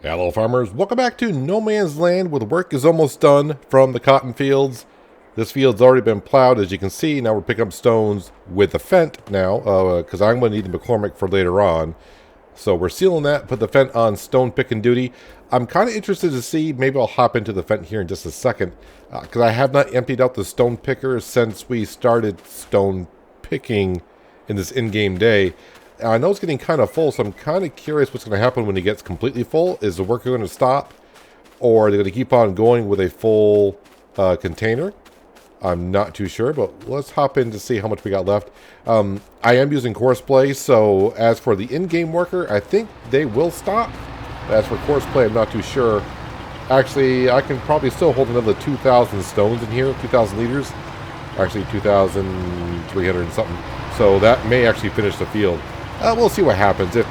Hello farmers, welcome back to No Man's Land where the work is almost done from the cotton fields. This field's already been plowed, as you can see. Now we're picking up stones with the Fent now, because I'm going to need the McCormick for later on. So we're sealing that, put the Fent on stone picking duty. I'm kind of interested to see, maybe I'll hop into the Fent here in just a second, because I have not emptied out the stone picker since we started stone picking in this in-game day. I know it's getting kind of full, so I'm kind of curious what's going to happen when it gets completely full. Is the worker going to stop, or are they going to keep on going with a full container? I'm not too sure, but let's hop in to see how much we got left. I am using Courseplay, so as for the in-game worker, I think they will stop. As for Courseplay, I'm not too sure. Actually, I can probably still hold another 2,000 stones in here, 2,000 liters. Actually, 2,300 and something. So that may actually finish the field. We'll see what happens. If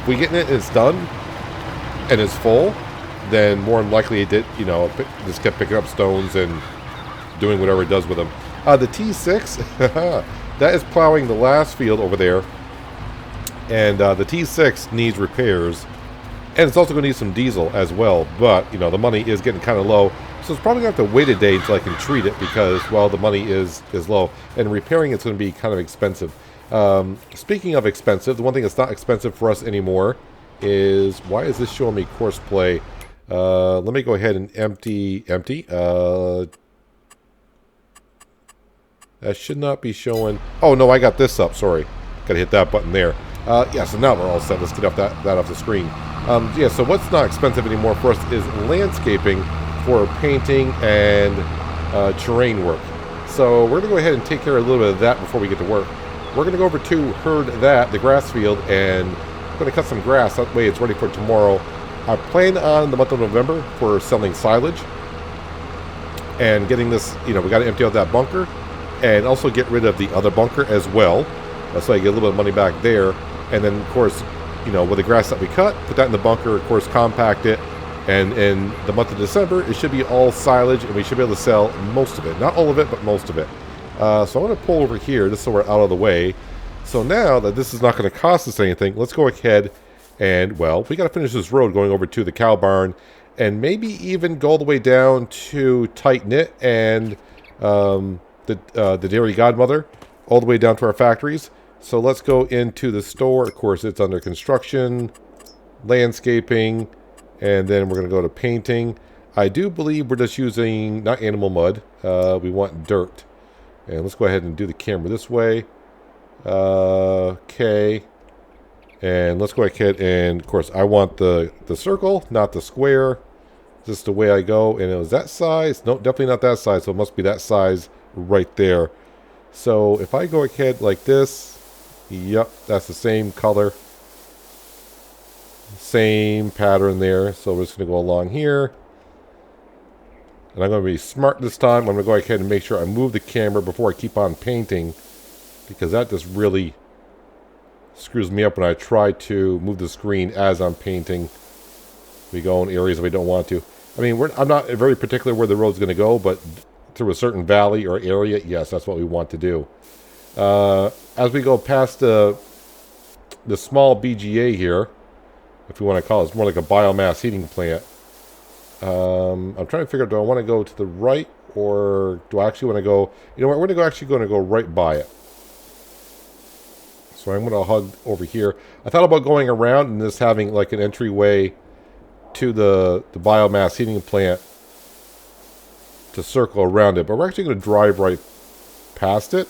we get it and it's done and it's full, then more than likely it did, just kept picking up stones and doing whatever it does with them. The T6, that is plowing the last field over there. And the T6 needs repairs. And it's also going to need some diesel as well. But, the money is getting kind of low. So it's probably going to have to wait a day until I can treat it because, well, the money is low. And repairing it's going to be kind of expensive. Speaking of expensive, the one thing that's not expensive for us anymore is, why is this showing me Courseplay? Let me go ahead and empty. That should not be showing. Oh, no, I got this up. Sorry. Got to hit that button there. Yeah, so now we're all set. Let's get off that off the screen. Yeah, so what's not expensive anymore for us is landscaping for painting and terrain work. So we're going to go ahead and take care of a little bit of that before we get to work. We're going to go over to herd that, the grass field, and I'm going to cut some grass. That way it's ready for tomorrow. I plan on the month of November for selling silage and getting this, we got to empty out that bunker and also get rid of the other bunker as well. So I get a little bit of money back there. And then, of course, with the grass that we cut, put that in the bunker, of course, compact it. And in the month of December, it should be all silage, and we should be able to sell most of it. Not all of it, but most of it. So I'm going to pull over here just so we're out of the way. So now that this is not going to cost us anything, let's go ahead and, well, we got to finish this road going over to the cow barn and maybe even go all the way down to Tight Knit and the Dairy Godmother, all the way down to our factories. So let's go into the store. Of course, it's under construction, landscaping, and then we're going to go to painting. I do believe we're just using, not animal mud, we want dirt. And let's go ahead and do the camera this way. Okay. And let's go ahead and, of course, I want the circle, not the square. Just the way I go. And it was that size. No, definitely not that size. So it must be that size right there. So if I go ahead like this. Yep, that's the same color. Same pattern there. So we're just going to go along here. And I'm going to be smart this time. I'm going to go ahead and make sure I move the camera before I keep on painting. Because that just really screws me up when I try to move the screen as I'm painting. We go in areas that we don't want to. I mean, I'm not very particular where the road's going to go, but through a certain valley or area, yes, that's what we want to do. As we go past the small BGA here, if you want to call it, it's more like a biomass heating plant. I'm trying to figure out, do I want to go to the right or do I actually want to go, we're going to go right by it. So I'm going to hug over here. I thought about going around and just having like an entryway to the biomass heating plant to circle around it, but we're actually going to drive right past it.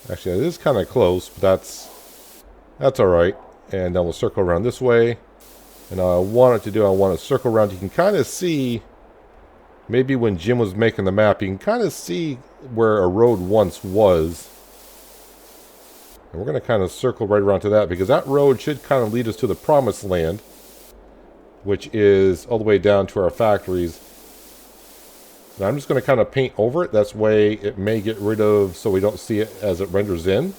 Actually, it is kind of close, but that's all right. And then we'll circle around this way. And I want to circle around. You can kind of see, maybe when Jim was making the map, you can kind of see where a road once was. And we're going to kind of circle right around to that, because that road should kind of lead us to the promised land, which is all the way down to our factories. And I'm just going to kind of paint over it. That's way it may get rid of, so we don't see it as it renders in.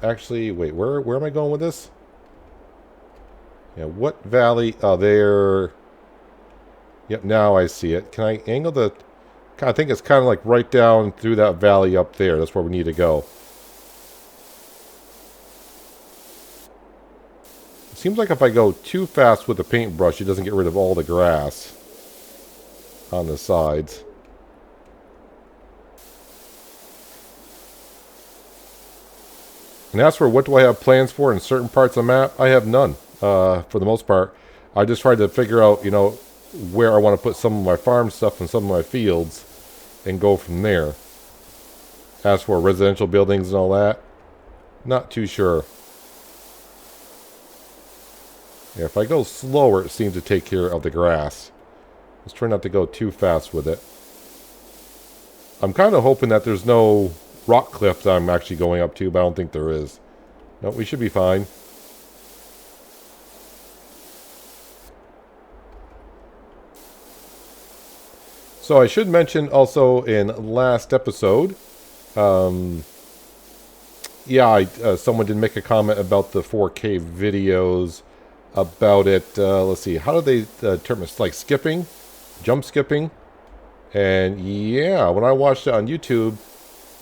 Actually, wait, where am I going with this? Yeah, what valley? Oh, there. Yep, now I see it. Can I angle the I think it's kind of like right down through that valley up there. That's where we need to go. It seems like if I go too fast with the paintbrush, it doesn't get rid of all the grass on the sides. And as for what do I have plans for in certain parts of the map, I have none, for the most part. I just tried to figure out, you know, where I want to put some of my farm stuff and some of my fields and go from there. As for residential buildings and all that, not too sure. Yeah, if I go slower, it seems to take care of the grass. Let's try not to go too fast with it. I'm kind of hoping that there's no rock cliff that I'm actually going up to, but I don't think there is. No, we should be fine. So I should mention also in last episode, someone did make a comment about the 4K videos, about it, let's see, how do they term it, like skipping, jump skipping, and yeah, when I watched it on YouTube,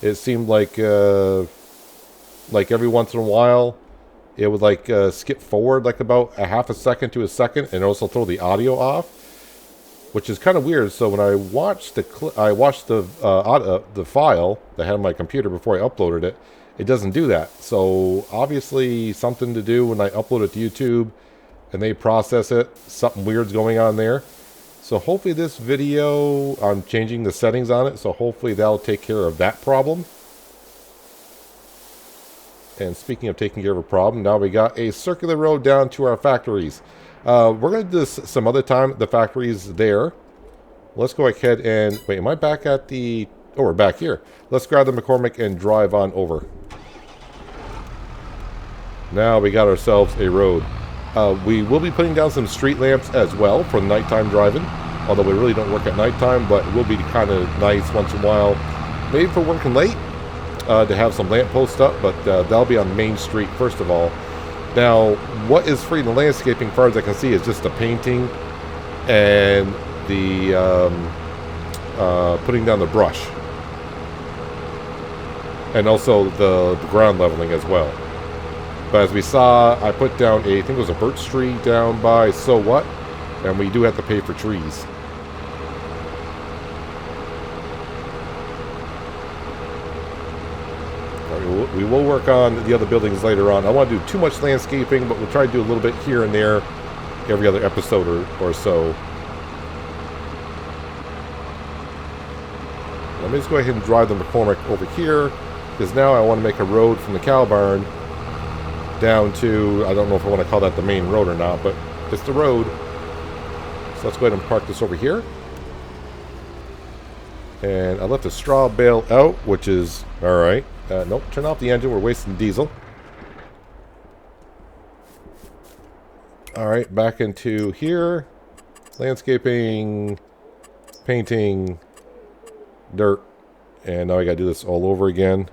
it seemed like every once in a while, it would like skip forward like about a half a second to a second, and also throw the audio off, which is kind of weird. So when I watched the file that I had on my computer before I uploaded it, it doesn't do that. So obviously something to do when I upload it to YouTube and they process it, something weird's going on there. So hopefully this video, I'm changing the settings on it, so hopefully that'll take care of that problem. And speaking of taking care of a problem, now we got a circular road down to our factories. We're going to do this some other time. The factory's there. Let's go ahead and... Wait, am I back at the... Oh, we're back here. Let's grab the McCormick and drive on over. Now we got ourselves a road. We will be putting down some street lamps as well for nighttime driving. Although we really don't work at nighttime, but it will be kind of nice once in a while. Maybe for working late, to have some lamp posts up, but that'll be on Main Street first of all. Now, what is free in the landscaping, as far as I can see, is just the painting and the putting down the brush. And also the ground leveling as well. But as we saw, I put down I think it was a birch tree down by So What? And we do have to pay for trees. We will work on the other buildings later on. I don't want to do too much landscaping, but we'll try to do a little bit here and there every other episode or so. Let me just go ahead and drive the McCormick over here, because now I want to make a road from the cow barn down to, I don't know if I want to call that the main road or not, but it's the road. So let's go ahead and park this over here. And I left the straw bale out, which is alright. Nope, turn off the engine, we're wasting diesel. Alright, back into here. Landscaping, painting, dirt. And now I gotta do this all over again.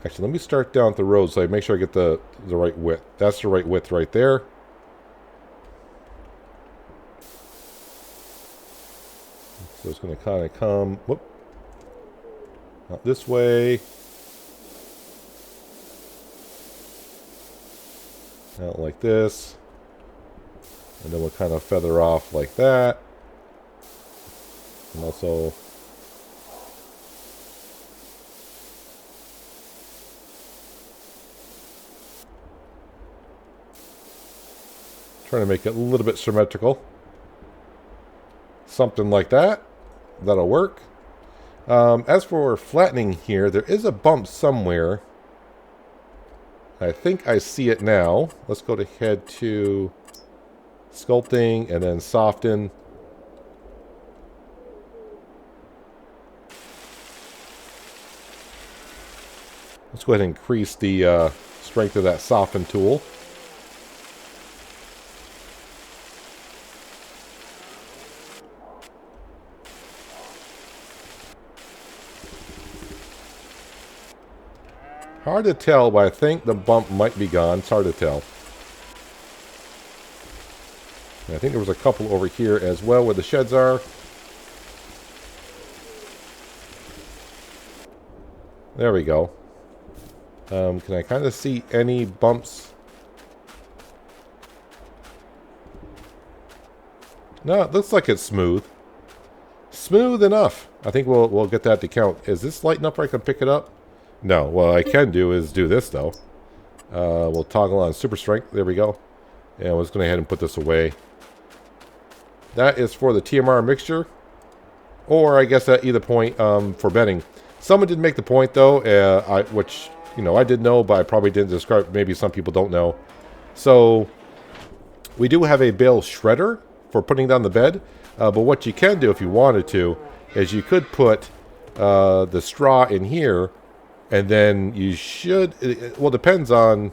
Actually, let me start down the road so I make sure I get the right width. That's the right width right there. So it's going to kind of come, whoop, out this way, out like this, and then we'll kind of feather off like that, and also trying to make it a little bit symmetrical, something like that. That'll work. As for flattening here, there is a bump somewhere. I think I see it now. Let's go ahead to sculpting and then soften. Let's go ahead and increase the strength of that soften tool. Hard to tell, but I think the bump might be gone. It's hard to tell. And I think there was a couple over here as well where the sheds are. There we go. Can I kind of see any bumps? No, it looks like it's smooth. Smooth enough. I think we'll get that to count. Is this light enough where I can pick it up? No. What I can do is do this, though. We'll toggle on super strength. There we go. And we're just going to go ahead and put this away. That is for the TMR mixture. Or I guess at either point for bedding. Someone did make the point, though, which, you know, I did know, but I probably didn't describe. Maybe some people don't know. So we do have a bale shredder for putting down the bed. But what you can do if you wanted to is you could put the straw in here, and then you should, well, depends on,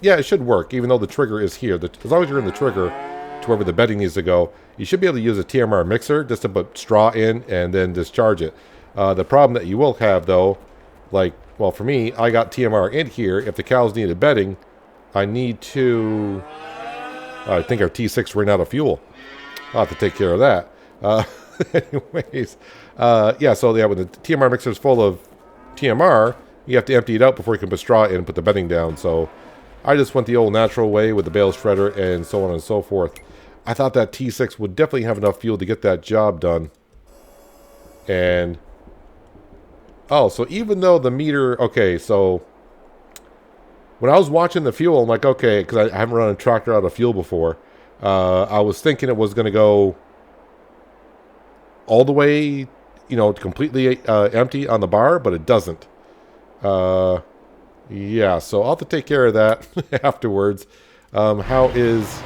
yeah, it should work, even though the trigger is here. As long as you're in the trigger to wherever the bedding needs to go, you should be able to use a TMR mixer just to put straw in and then discharge it. The problem that you will have, though, like, well, for me, I got TMR in here. If the cows needed bedding, I need to, I think our T6 ran out of fuel. I'll have to take care of that. Anyways, yeah, so yeah, when the TMR mixer is full of TMR, you have to empty it out before you can put straw in and put the bedding down. So I just went the old natural way with the bale shredder and so on and so forth. I thought that T6 would definitely have enough fuel to get that job done. And, oh, so even though the meter, okay, so when I was watching the fuel, I'm like, okay, because I haven't run a tractor out of fuel before. I was thinking it was going to go all the way, you know, completely empty on the bar, but it doesn't. Yeah, so I'll have to take care of that afterwards. How is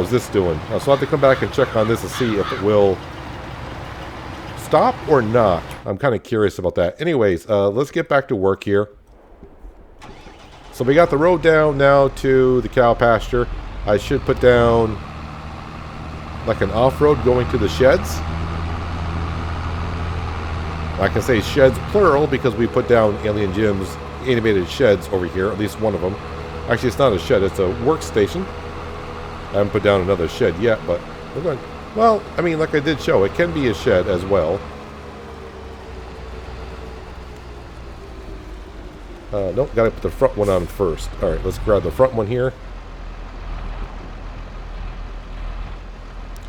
this doing? So I'll have to come back and check on this to see if it will stop or not. I'm kind of curious about that. Anyways, let's get back to work here. So we got the road down now to the cow pasture. I should put down like an off-road going to the sheds. I can say sheds plural because we put down Alien Jim's animated sheds over here, at least one of them. Actually, it's not a shed, it's a workstation. I haven't put down another shed yet, but we're going. Well, I mean, like I did show, it can be a shed as well. Nope, gotta put the front one on first. Alright, let's grab the front one here.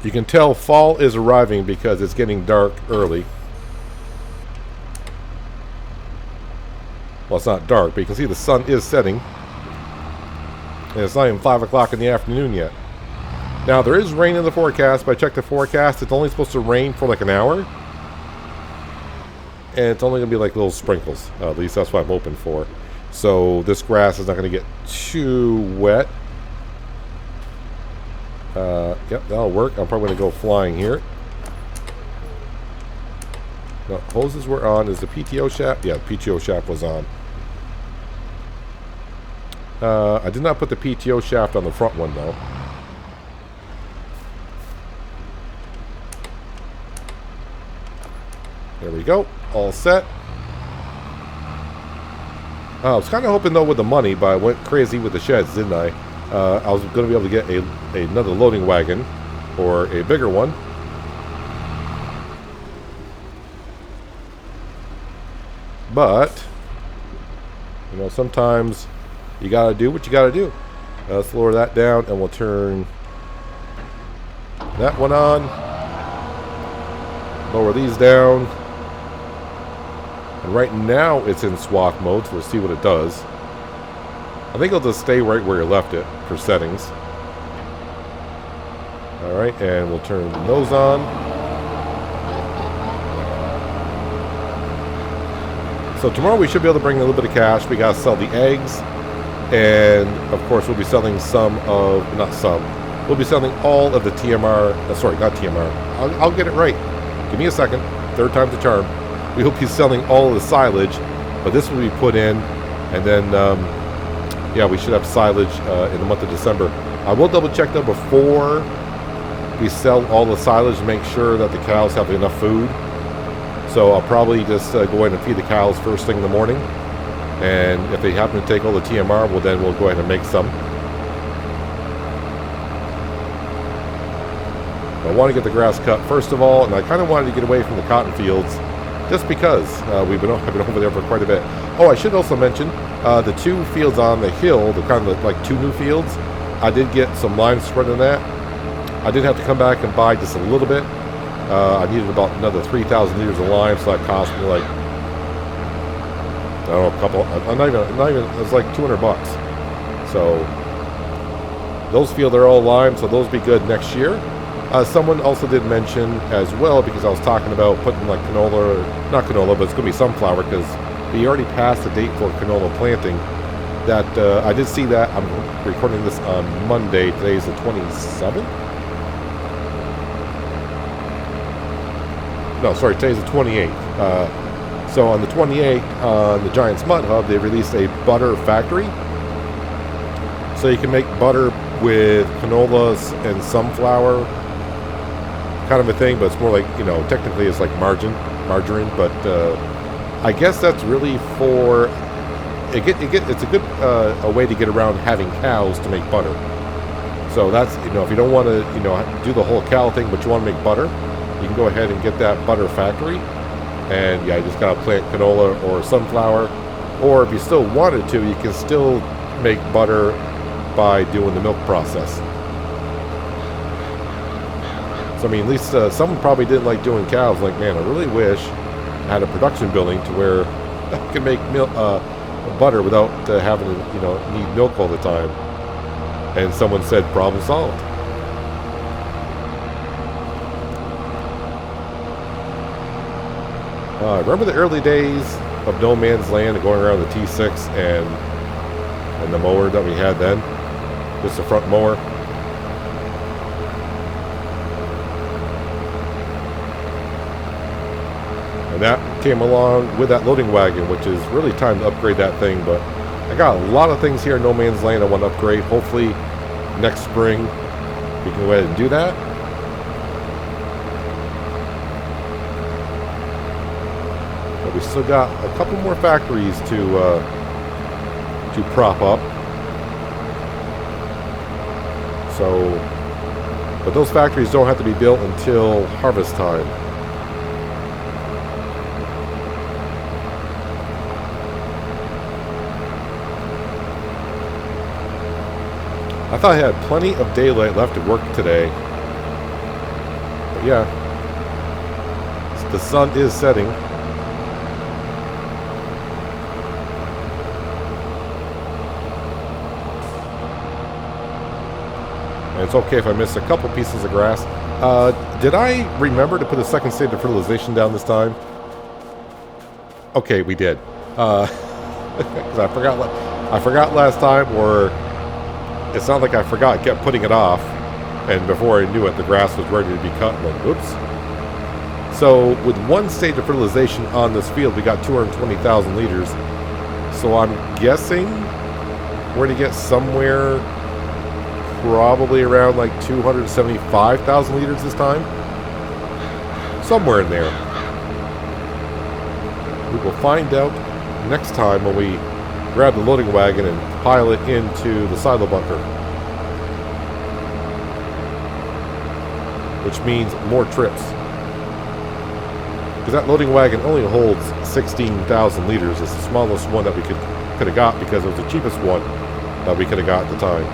You can tell fall is arriving because it's getting dark early. Well, it's not dark, but you can see the sun is setting. And it's not even 5 o'clock in the afternoon yet. Now, there is rain in the forecast, but I checked the forecast. It's only supposed to rain for like an hour. And it's only going to be like little sprinkles. At least that's what I'm hoping for. So this grass is not going to get too wet. Yep, that'll work. I'm probably going to go flying here. No, hoses were on. Is the PTO shaft? Yeah, the PTO shaft was on. I did not put the PTO shaft on the front one, though. There we go. All set. I was kind of hoping, though, with the money, but I went crazy with the sheds, didn't I? I was going to be able to get another loading wagon or a bigger one. But, you know, sometimes you got to do what you got to do. Let's lower that down and we'll turn that one on. Lower these down. And right now it's in swath mode, so we'll see what it does. I think it'll just stay right where you left it for settings. Alright, and we'll turn those on. So tomorrow we should be able to bring a little bit of cash. We gotta sell the eggs. And of course we'll be selling we'll be selling all of the TMR, sorry, not TMR. I'll get it right. Give me a second. Third time's the charm. We will be selling all of the silage, but this will be put in, and then yeah, we should have silage in the month of December. I will double check though before we sell all the silage to make sure that the cows have enough food. So I'll probably just go ahead and feed the cows first thing in the morning. And if they happen to take all the TMR, well then we'll go ahead and make some. I want to get the grass cut first of all, and I kind of wanted to get away from the cotton fields just because I've been over there for quite a bit. Oh, I should also mention the 2 fields on the hill, the kind of like 2 new fields. I did get some lime spread in that. I did have to come back and buy just a little bit. I needed about another 3,000 liters of lime, so that cost me like, I don't know, a couple. Not even. It was like $200. So those fields are all lime, so those will be good next year. Someone also did mention as well, because I was talking about putting like canola, or not canola, but it's going to be sunflower, because we already passed the date for canola planting. That I did see that. I'm recording this on Monday. Today's the 27th. No, sorry, today's the 28th. So on the 28th, on the Giants Mud Hub, they released a butter factory. So you can make butter with canolas and sunflower, kind of a thing, but it's more like, you know, technically it's like margarine, but I guess that's really for it's a good a way to get around having cows to make butter. So that's, you know, if you don't want to, you know, do the whole cow thing, but you want to make butter, you can go ahead and get that butter factory. And yeah, you just gotta plant canola or sunflower, or if you still wanted to, you can still make butter by doing the milk process. So I mean, at least someone probably didn't like doing cows. Like, man, I really wish I had a production building to where I could make butter without having to, you know, need milk all the time. And someone said, problem solved. Remember the early days of No Man's Land and going around the T6 and the mower that we had then? Just the front mower. And that came along with that loading wagon, which is really time to upgrade that thing. But I got a lot of things here in No Man's Land I want to upgrade. Hopefully next spring we can go ahead and do that. But we still got a couple more factories to prop up. So, but those factories don't have to be built until harvest time. I thought I had plenty of daylight left at work today. But yeah, the sun is setting. And it's okay if I miss a couple pieces of grass. Did I remember to put a second stage of fertilization down this time? Okay, we did. Because I forgot last time, or it's not like I forgot, kept putting it off, and before I knew it, the grass was ready to be cut. I'm like, oops. So with one stage of fertilization on this field, we got 220,000 liters. So I'm guessing we're going to get somewhere probably around like 275,000 liters this time. Somewhere in there. We will find out next time when we grab the loading wagon and pile it into the silo bunker. Which means more trips. Because that loading wagon only holds 16,000 liters. It's the smallest one that we could have got, because it was the cheapest one that we could have got at the time.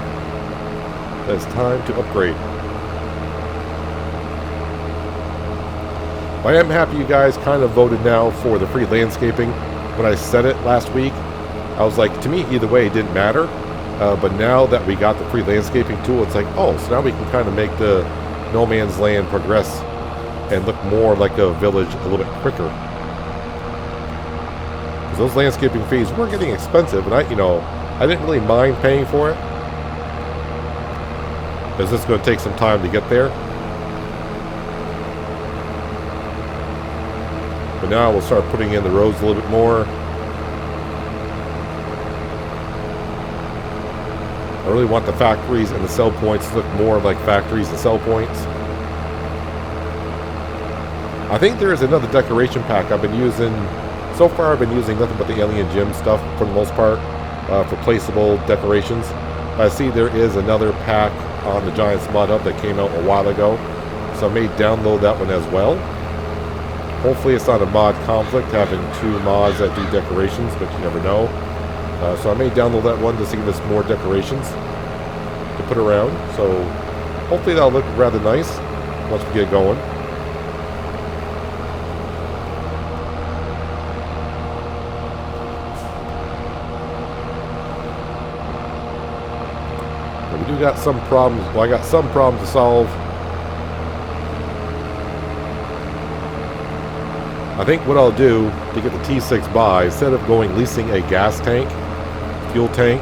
It's time to upgrade. I am happy you guys kind of voted now for the free landscaping. When I said it last week, I was like, to me, either way, it didn't matter. But now that we got the free landscaping tool, it's like, oh, so now we can kind of make the No Man's Land progress and look more like a village a little bit quicker. Because those landscaping fees were getting expensive, and I didn't really mind paying for it. Because it's going to take some time to get there. But now we'll start putting in the roads a little bit more. I really want the factories and the sell points to look more like factories and sell points. I think there is another decoration pack I've been using. So far I've been using nothing but the Alien Gym stuff for the most part, for placeable decorations. I see there is another pack on the Giants Mud Hub that came out a while ago, so I may download that one as well. Hopefully it's not a mod conflict having 2 mods that do decorations, but you never know. So I may download that one to see if there's more decorations to put around. So hopefully that'll look rather nice once we get going. But we do got some problems. Well, I got some problems to solve. I think what I'll do to get the T6 by, instead of going leasing a gas tank, fuel tank,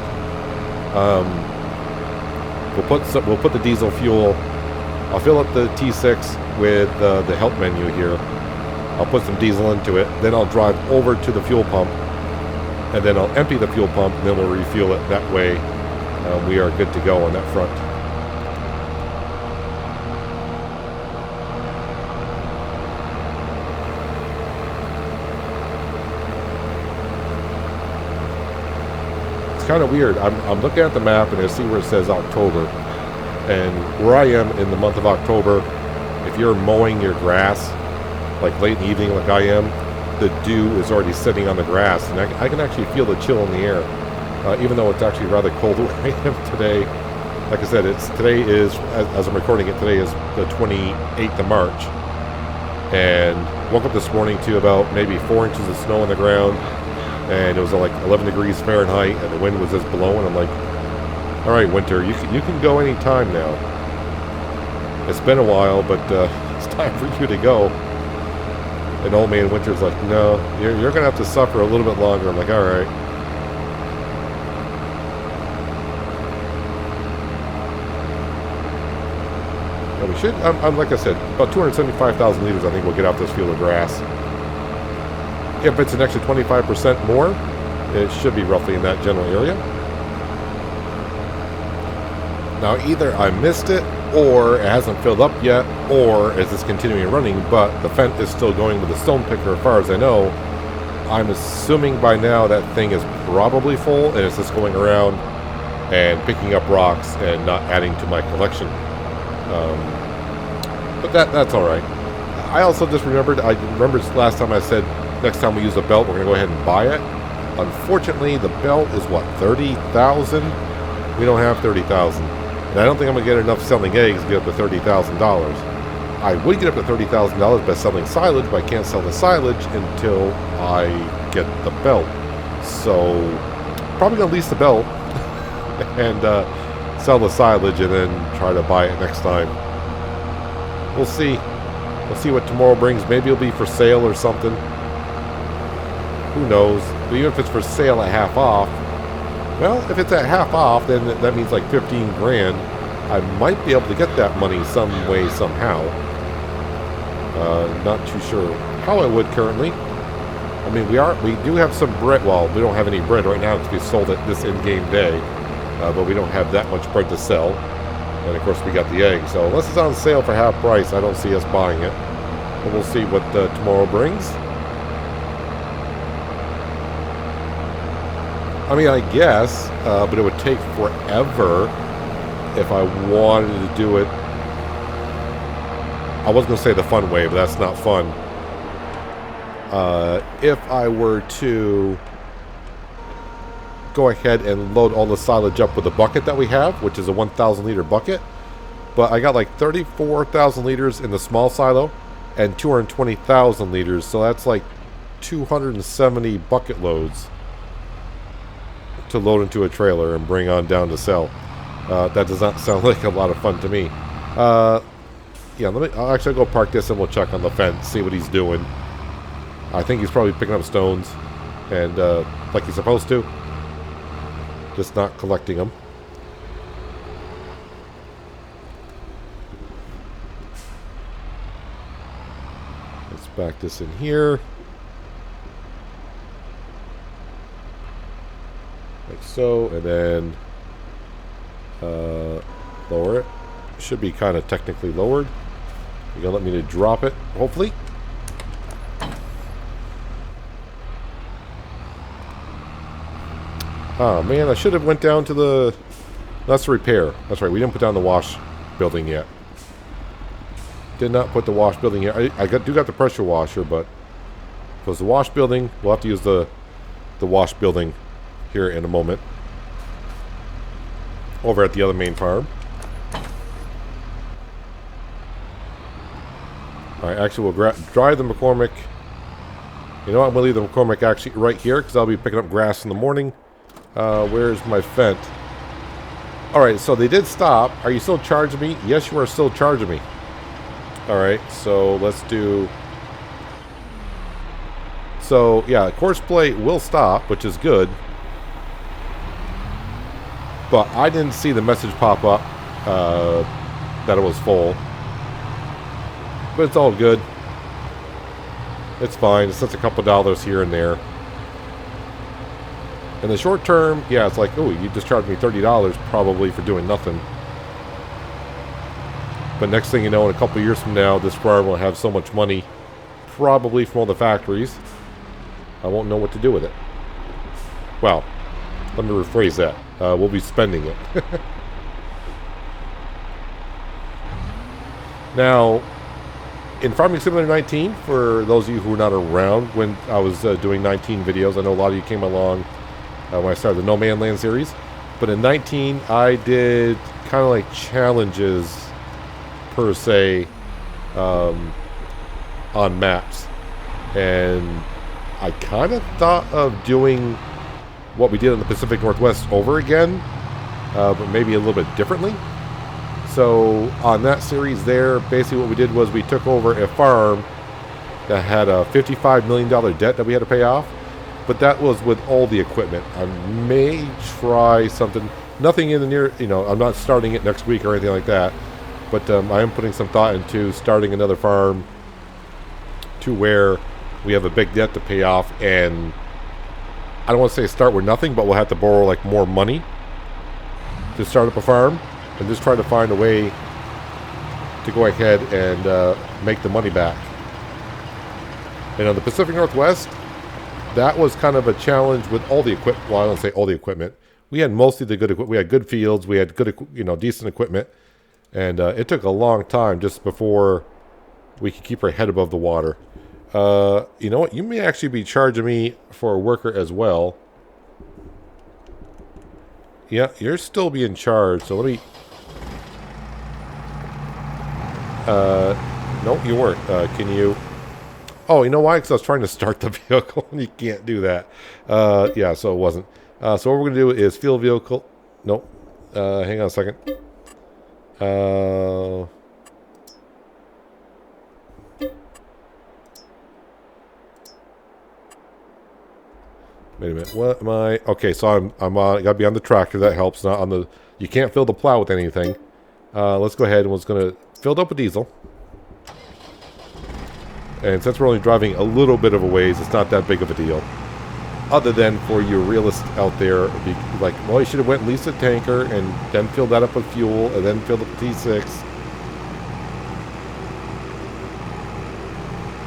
we'll put the diesel fuel. I'll fill up the T6 with the help menu here. I'll put some diesel into it. Then I'll drive over to the fuel pump, and then I'll empty the fuel pump, and then we'll refuel it. That way, we are good to go on that front. It's kind of weird. I'm looking at the map and I see where it says October, and where I am in the month of October, if you're mowing your grass like late in the evening like I am, the dew is already sitting on the grass, and I can actually feel the chill in the air, even though it's actually rather cold where I am today. Like I said, today is, as I'm recording it, today is the 28th of March, and woke up this morning to about maybe 4 inches of snow on the ground. And it was like 11 degrees Fahrenheit, and the wind was just blowing. I'm like, all right, winter, you can go any time now. It's been a while, but it's time for you to go. And old man Winter's like, no, you're going to have to suffer a little bit longer. I'm like, all right. And we should, I'm like I said, about 275,000 liters I think we'll get off this field of grass. If it's an extra 25% more, it should be roughly in that general area. Now, either I missed it, or it hasn't filled up yet, or is this continuing running, but the Fendt is still going with the stone picker as far as I know. I'm assuming by now that thing is probably full, and it's just going around and picking up rocks and not adding to my collection. But that's alright. I also just remembered, last time I said, next time we use a belt, we're going to go ahead and buy it. Unfortunately, the belt is what, 30,000? We don't have 30,000. And I don't think I'm going to get enough selling eggs to get up to $30,000. I would get up to $30,000 by selling silage, but I can't sell the silage until I get the belt. So, probably going to lease the belt and sell the silage and then try to buy it next time. We'll see. We'll see what tomorrow brings. Maybe it'll be for sale or something. Who knows? But even if it's for sale at half off, well, if it's at half off, then that means like 15 grand. I might be able to get that money some way, somehow. Not too sure how I would currently. I mean, we do have some bread. Well, we don't have any bread right now to be sold at this in-game day, but we don't have that much bread to sell. And of course, we got the eggs. So unless it's on sale for half price, I don't see us buying it. But we'll see what tomorrow brings. I mean, I guess, but it would take forever if I wanted to do it. I was going to say the fun way, but that's not fun. If I were to go ahead and load all the silage up with the bucket that we have, which is a 1,000 liter bucket, but I got like 34,000 liters in the small silo and 220,000 liters, so that's like 270 bucket loads to load into a trailer and bring on down to sell. That does not sound like a lot of fun to me. Yeah, I'll actually go park this and we'll check on the fence, see what he's doing. I think he's probably picking up stones, and like he's supposed to, just not collecting them. Let's back this in here. Like so, and then lower it. Should be kind of technically lowered. You're gonna let me to drop it, hopefully. Oh man, I should have went down to the... That's the repair. That's right, we didn't put down the wash building yet. Did not put the wash building here. I do got the pressure washer, but if it was the wash building, we'll have to use the wash building here in a moment. Over at the other main farm. Alright, actually we'll dry the McCormick. You know what, I'm going to leave the McCormick actually right here, because I'll be picking up grass in the morning. Where's my Fendt? Alright, so they did stop. Are you still charging me? Yes, you are still charging me. Alright, so let's do... So, yeah, course play will stop, which is good. But I didn't see the message pop up that it was full. But it's all good. It's fine. It's just a couple dollars here and there. In the short term, yeah, it's like, oh, you just charged me $30 probably for doing nothing. But next thing you know, in a couple years from now, this farm will have so much money, probably from all the factories, I won't know what to do with it. Well, let me rephrase that. We'll be spending it. Now, in Farming Simulator 19, for those of you who were not around when I was doing 19 videos, I know a lot of you came along when I started the No Man's Land series. But in 19, I did kind of like challenges, per se, on maps. And I kind of thought of doing what we did in the Pacific Northwest over again, but maybe a little bit differently. So on that series there, basically what we did was we took over a farm that had a $55 million debt that we had to pay off, but that was with all the equipment. I may try something, nothing in the near, you know, I'm not starting it next week or anything like that, but I am putting some thought into starting another farm to where we have a big debt to pay off, and I don't want to say start with nothing, but we'll have to borrow like more money to start up a farm, and just try to find a way to go ahead and make the money back. And on the Pacific Northwest, that was kind of a challenge with all the equipment. Well, I don't say all the equipment. We had mostly the good equipment. We had good fields. We had good, decent equipment, and it took a long time just before we could keep our head above the water. You know what? You may actually be charging me for a worker as well. Yeah, you're still being charged. So let me... no, you weren't. Can you... Oh, you know why? Because I was trying to start the vehicle, and you can't do that. Yeah, so it wasn't. So what we're going to do is field vehicle... Nope. Hang on a second. Wait a minute. What am I? Okay, so I'm on. I gotta be on the tractor. That helps. Not on the. You can't fill the plow with anything. Let's go ahead and we're gonna fill it up with diesel. And since we're only driving a little bit of a ways, it's not that big of a deal. Other than for you realists out there, be like, well, you should have went and leased a tanker and then filled that up with fuel and then filled up the T6.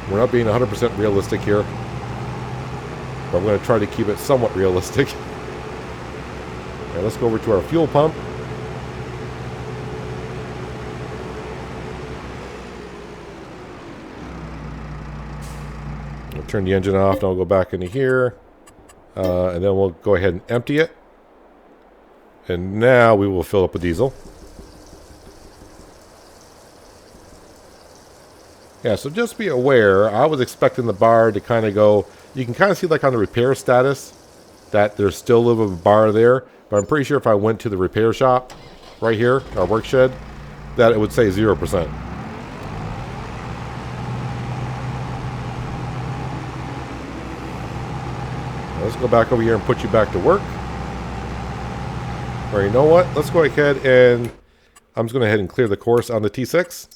We're not being 100% realistic here, but I'm going to try to keep it somewhat realistic. Okay, let's go over to our fuel pump. I'll turn the engine off, and I'll go back into here. And then we'll go ahead and empty it. And now we will fill up with diesel. Yeah, so just be aware, I was expecting the bar to kind of go, you can kind of see like on the repair status that there's still a little bit of a bar there, but I'm pretty sure if I went to the repair shop right here, our work shed, that it would say 0%. Let's go back over here and put you back to work. Or you know what? Let's go ahead and I'm just going to go ahead and clear the course on the T6.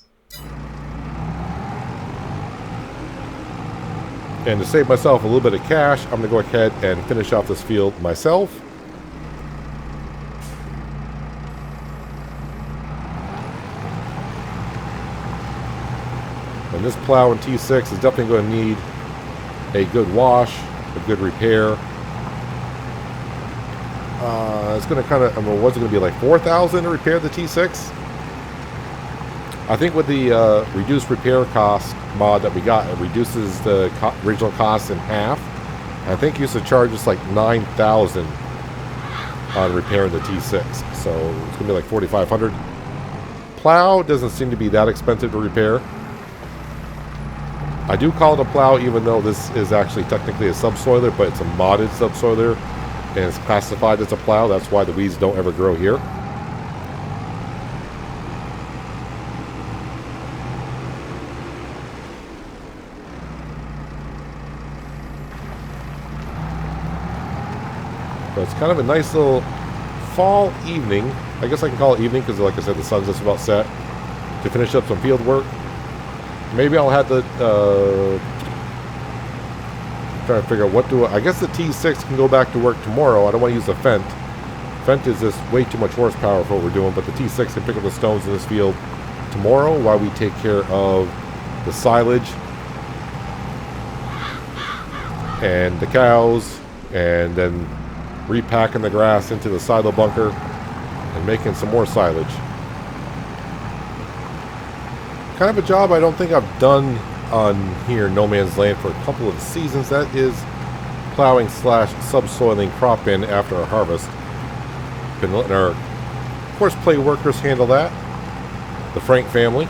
And to save myself a little bit of cash, I'm going to go ahead and finish off this field myself. And this plow and T6 is definitely going to need a good wash, a good repair. It's going to kind of, what's it going to be, like $4,000 to repair the T6? I think with the reduced repair cost mod that we got, it reduces the original cost in half. I think it used to charge us like $9,000 on repairing the T6, so it's gonna be like $4,500. Plow doesn't seem to be that expensive to repair. I do call it a plow, even though this is actually technically a subsoiler, but it's a modded subsoiler, and it's classified as a plow. That's why the weeds don't ever grow here. But it's kind of a nice little fall evening. I guess I can call it evening because, like I said, the sun's just about set. To finish up some field work. Maybe I'll have to try to figure out what do I guess the T6 can go back to work tomorrow. I don't want to use the Fendt. Fendt is just way too much horsepower for what we're doing, but the T6 can pick up the stones in this field tomorrow while we take care of the silage and the cows, and then repacking the grass into the silo bunker and making some more silage. Kind of a job I don't think I've done on here, No Man's Land, for a couple of seasons. That is plowing / subsoiling crop in after our harvest. Been letting our horseplay workers handle that. The Frank family.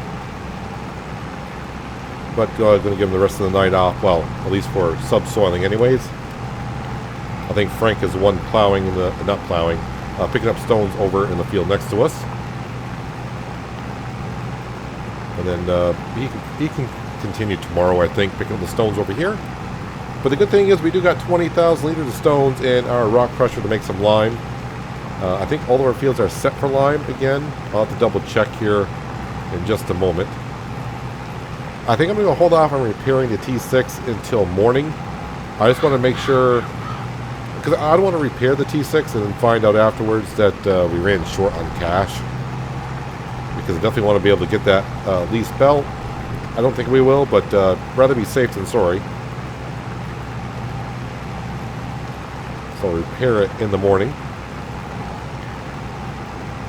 But going to give them the rest of the night off. Well, at least for subsoiling anyways. I think Frank is the one plowing, picking up stones over in the field next to us. And then he can continue tomorrow, I think, picking up the stones over here. But the good thing is we do got 20,000 liters of stones in our rock crusher to make some lime. I think all of our fields are set for lime again. I'll have to double check here in just a moment. I think I'm going to hold off on repairing the T6 until morning. I just want to make sure, because I don't want to repair the T6 and then find out afterwards that we ran short on cash. Because I definitely want to be able to get that lease belt. I don't think we will, but rather be safe than sorry. So I'll repair it in the morning.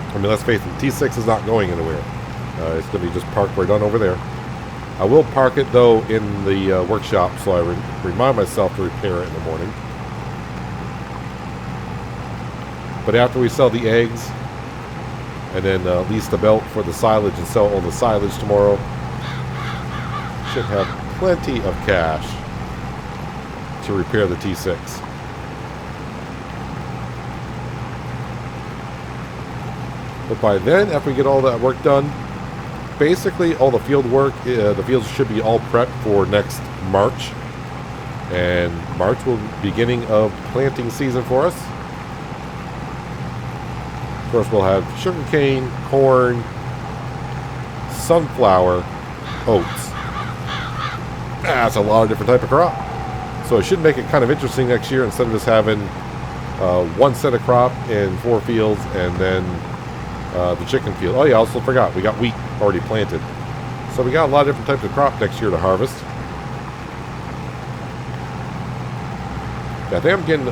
I mean, let's face it, the T6 is not going anywhere. It's going to be just parked right on over there. I will park it, though, in the workshop, so I remind myself to repair it in the morning. But after we sell the eggs, and then lease the belt for the silage and sell all the silage tomorrow, should have plenty of cash to repair the T6. But by then, after we get all that work done, basically all the field work, the fields should be all prepped for next March. And March will be beginning of planting season for us. Of course, we'll have sugarcane, corn, sunflower, oats. That's a lot of different type of crop. So it should make it kind of interesting next year, instead of just having one set of crop in 4 fields and then the chicken field. Oh yeah, I also forgot, we got wheat already planted. So we got a lot of different types of crop next year to harvest. Yeah, I think I'm getting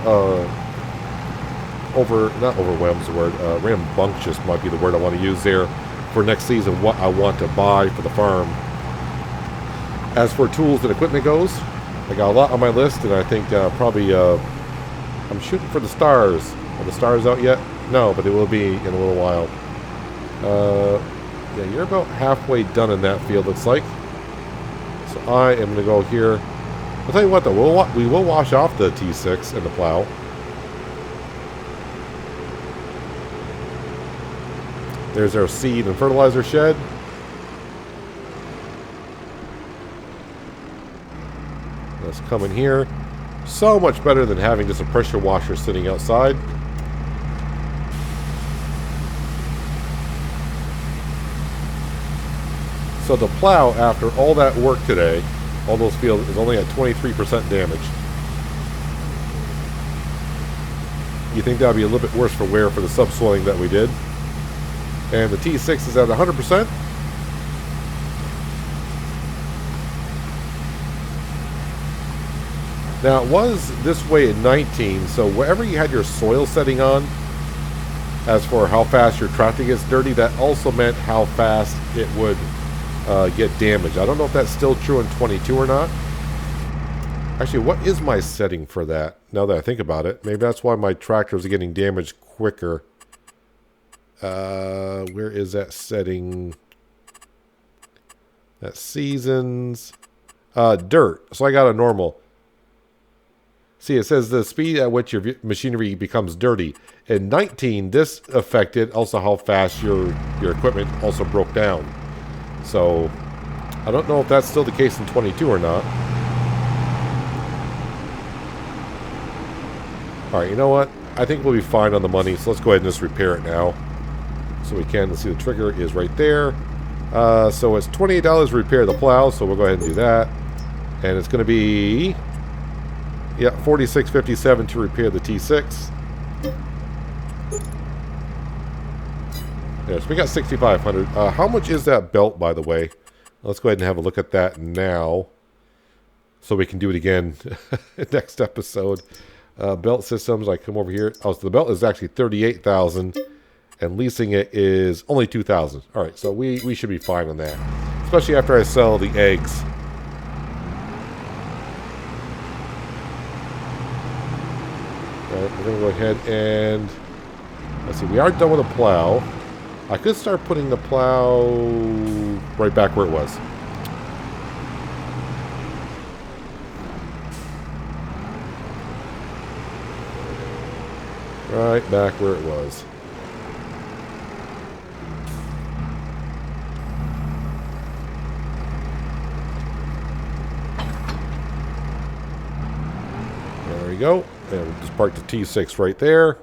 not overwhelmed is the word, rambunctious might be the word I want to use there for next season, what I want to buy for the farm. As for tools and equipment goes, I got a lot on my list, and I think probably I'm shooting for the stars. Are the stars out yet? No, but they will be in a little while. Yeah, you're about halfway done in that field, looks like. So I am going to go here. I'll tell you what, though, we will wash off the T6 and the plow. There's our seed and fertilizer shed. Let's come in here. So much better than having just a pressure washer sitting outside. So the plow, after all that work today, all those fields, is only at 23% damage. You think that would be a little bit worse for wear for the subsoiling that we did. And the T6 is at 100%. Now, it was this way in 19, so wherever you had your soil setting on, as for how fast your tractor gets dirty, that also meant how fast it would get damaged. I don't know if that's still true in 22 or not. Actually, what is my setting for that? Now that I think about it, maybe that's why my tractors are getting damaged quicker. Where is that setting? That's seasons. Dirt. So I got a normal. See, it says the speed at which your machinery becomes dirty. In 19, this affected also how fast your equipment also broke down. So I don't know if that's still the case in 22 or not. Alright, you know what? I think we'll be fine on the money, so let's go ahead and just repair it now. So we can. Let's see, the trigger is right there. So it's $28 to repair the plow, so we'll go ahead and do that. And it's going to be, yeah, $46.57 to repair the T6. There, so we got $6,500. How much is that belt, by the way? Let's go ahead and have a look at that now, so we can do it again next episode. Belt systems, I come over here. Oh, so the belt is actually $38,000, and leasing it is only $2,000. All right, so we should be fine on that, especially after I sell the eggs. All right, we're gonna go ahead and let's see. We are done with the plow. I could start putting the plow right back where it was. Right back where it was. There we go. And we'll just park the T6 right there.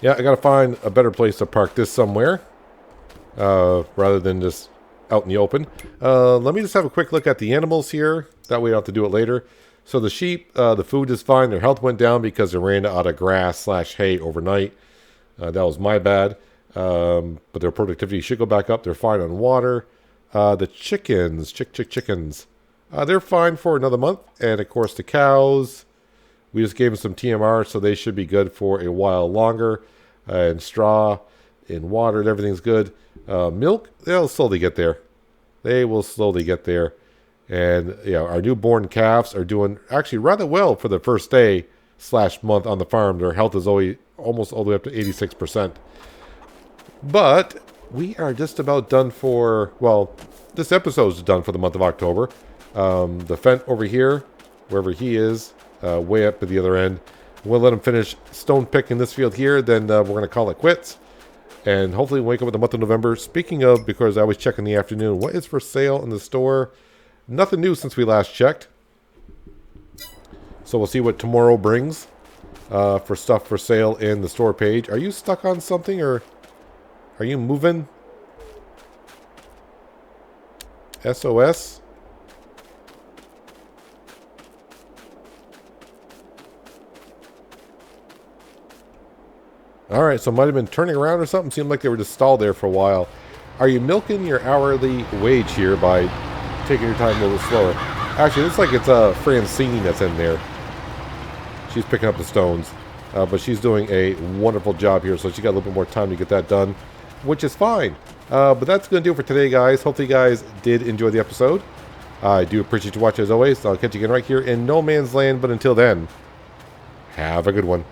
Yeah, I gotta find a better place to park this somewhere, rather than just out in the open. Let me just have a quick look at the animals here. That way I don't have to do it later. So the sheep, the food is fine. Their health went down because they ran out of grass / hay overnight. That was my bad. But their productivity should go back up. They're fine on water. The chickens, chickens, they're fine for another month. And of course the cows, we just gave them some TMR, so they should be good for a while longer. And straw and water, and everything's good. Milk, they'll slowly get there. They will slowly get there. And yeah, our newborn calves are doing actually rather well for the first day / month on the farm. Their health is almost all the way up to 86%. But we are just about done for, well, this episode is done for the month of October. The Fent over here, wherever he is, way up at the other end, we'll let him finish stone picking this field here. Then we're going to call it quits. And hopefully wake up with the month of November. Speaking of, because I always check in the afternoon, what is for sale in the store? Nothing new since we last checked. So we'll see what tomorrow brings for stuff for sale in the store page. Are you stuck on something, or are you moving? SOS? Alright, so it might have been turning around or something. Seemed like they were just stalled there for a while. Are you milking your hourly wage here by taking your time a little slower? Actually, it looks like it's Francine that's in there. She's picking up the stones. But she's doing a wonderful job here, so she got a little bit more time to get that done, which is fine. But that's going to do it for today, guys. Hopefully you guys did enjoy the episode. I do appreciate you watching as always. I'll catch you again right here in No Man's Land. But until then, have a good one.